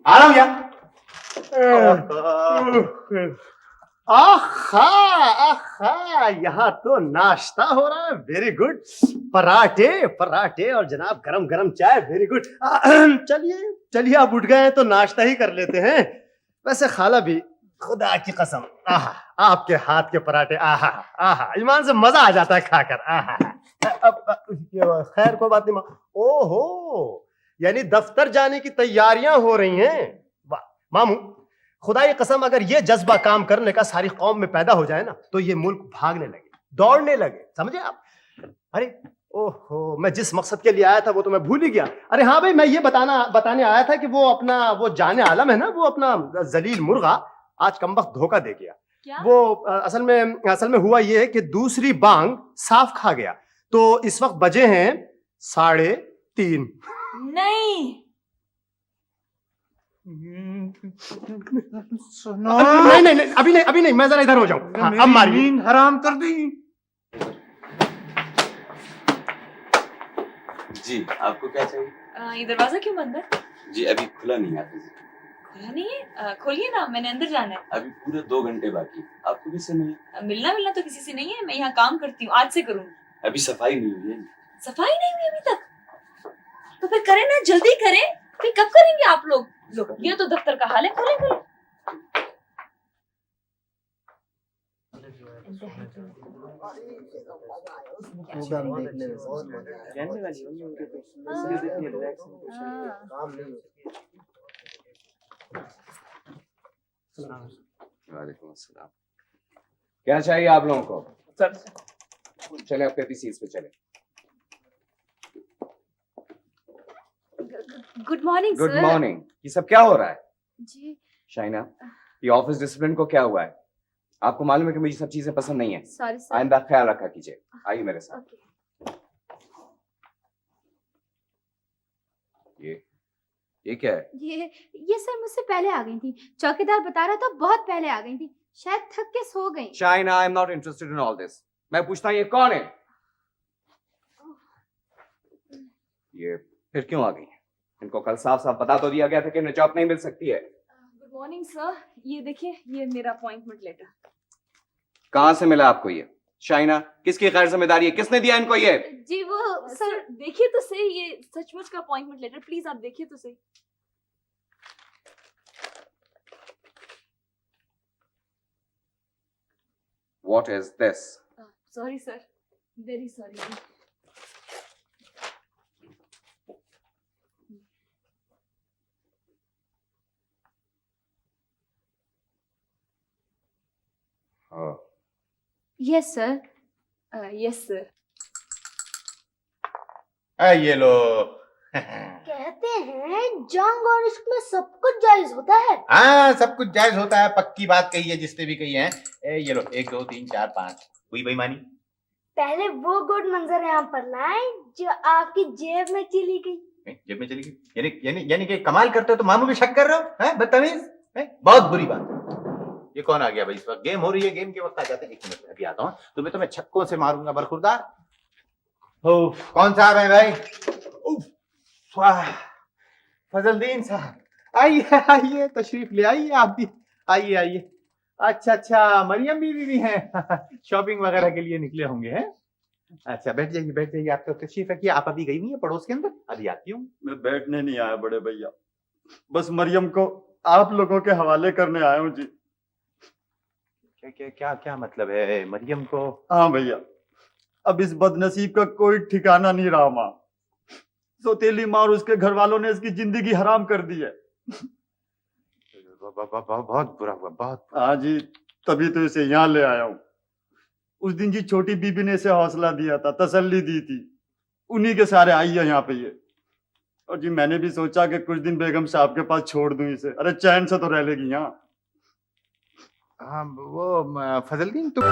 आ रहा हूँ यार। आहा आहा, यहाँ तो नाश्ता हो रहा है। Very good. पराठे पराठे और जनाब गरम गरम चाय। Very good. चलिए चलिए, आप उठ गए हैं तो नाश्ता ही कर लेते हैं। वैसे खाला भी, खुदा की कसम, आहा, आपके हाथ के पराठे, आहा आहा, ईमान से मजा आ जाता है खाकर। आहा। खैर कोई बात नहीं। ओहो, यानी दफ्तर जाने की तैयारियां हो रही हैं। वाह मामू, खुदा की कसम, अगर ये जज्बा काम करने का सारी कौम में पैदा हो जाए ना, तो ये मुल्क भागने लगे, दौड़ने लगे, समझे आप? अरे ओहो, मैं जिस मकसद के लिए आया था वो तो मैं भूल ही गया। अरे हाँ भाई, मैं ये बताने आया था कि वो अपना वो जाने आलम है ना, वो अपना जलील मुर्गा आज कमबख्त धोखा दे गया। क्या? वो असल में हुआ ये है कि दूसरी बांग साफ खा गया। तो इस वक्त बजे हैं 3:30। नहीं सुनो, नहीं, अभी नहीं, मैं जरा इधर हो जाऊं। हाँ, अब मारिए। नींद हराम कर दी। जी, आपको क्या चाहिए? ये दरवाजा क्यों बंद है? जी अभी खुला नहीं है हाफिज। खुला नहीं है? खोलिए ना, मैंने अंदर जाना है। अभी पूरे 2 घंटे बाकी। आपको किससे नहीं? मिलना तो किसी से नहीं है। मैं यहाँ काम करती हूँ, आज से करूँ। अभी सफाई नहीं हुई है। सफाई नहीं हुई अभी तक? तो फिर करें ना, जल्दी करें। फिर कब करेंगे आप लोग? ये तो दफ्तर का हाल है। खोले वालेकुम अस्सलाम। क्या चाहिए आप लोगों को? सर, चले अपने अपनी सीट पे चले। Good morning good morning. ये सब क्या हो रहा है? जी शाइना, ये ऑफिस डिसिप्लिन को क्या हुआ है? आपको मालूम है कि मुझे सब चीजें पसंद नहीं है। Sorry sir. आइंदा ख्याल रखा कीजिए। आइए मेरे साथ। ओके। ये क्या है? ये सर मुझसे पहले आ गई थी। चौकीदार बता रहा था बहुत पहले आ गई थी। शायद थक के सो गई। Shaina, I am not interested in all this. मैं पूछता हूँ ये कौन है? ये फिर क्यों आ गई? इनको कल साफ साफ बता तो दिया गया था कि इन्हें जॉब नहीं मिल सकती है। Good morning sir. ये देखिए, ये मेरा अपॉइंटमेंट लेटर। कहाँ से मिला आपको ये? शाइना, किसकी गैर जिम्मेदारी है? किसने दिया इनको ये? जी वो सर, देखिए तो सही, ये सचमुच का अपॉइंटमेंट लेटर। प्लीज आप देखिए तो सही। What is this? Sorry sir, very sorry. Oh. Yes sir. Yes sir. ये लो। कहते हैं जंग और इश्क में सब कुछ जायज होता है। हाँ, सब कुछ जायज होता है। पक्की बात कही है जिसने भी कही है। ये लो, 1 2 3 4 5 हुई बेईमानी। पहले वो गुड मंजर यहाँ पर लाए जो आपकी जेब में चली गई। जेब में चली गई? यानी कि कमाल करते हो तो मामू भी शक कर रहे हो? हैं, बदतमीज। बहुत बुरी बात है। ये कौन आ गया भाई? इस वक्त गेम हो रही है, गेम के वक्त आ जाते हैं। 1 मिनट अभी आता हूँ। तुम्हें छक्कों से मारूंगा बरखुरदार। कौन साहब है भाई? फजलदीन साहब, आइए तशरीफ ले आइए। आप भी आइए। अच्छा, मरियम बीवी भी हैं। शॉपिंग वगैरह के लिए निकले होंगे हैं? अच्छा, बैठ जाइए। आप तो तशरीफ रखिए। आप अभी गई हुई है पड़ोस के अंदर? अभी आती हूँ। मैं बैठने नहीं आया बड़े भैया, बस मरियम को आप लोगों के हवाले करने आया हूँ जी। क्या मतलब है? मरियम को? हाँ भैया, अब इस बदनसीब का कोई ठिकाना नहीं रहा। माँ, सौतेली माँ और उसके घर वालों ने इसकी जिंदगी हराम कर दी है। बहुत बुरा हुआ, बहुत। हाँ जी, तभी तो इसे यहाँ ले आया हूँ। उस दिन जी छोटी बीबी ने इसे हौसला दिया था, तसल्ली दी थी, उन्हीं के सारे आई है यहाँ पे ये। और जी मैंने भी सोचा कि कुछ दिन बेगम साहब के पास छोड़ दूं इसे। अरे चैन से तो रह लेगी यहाँ। हाँ, वो फजलदीन, तुम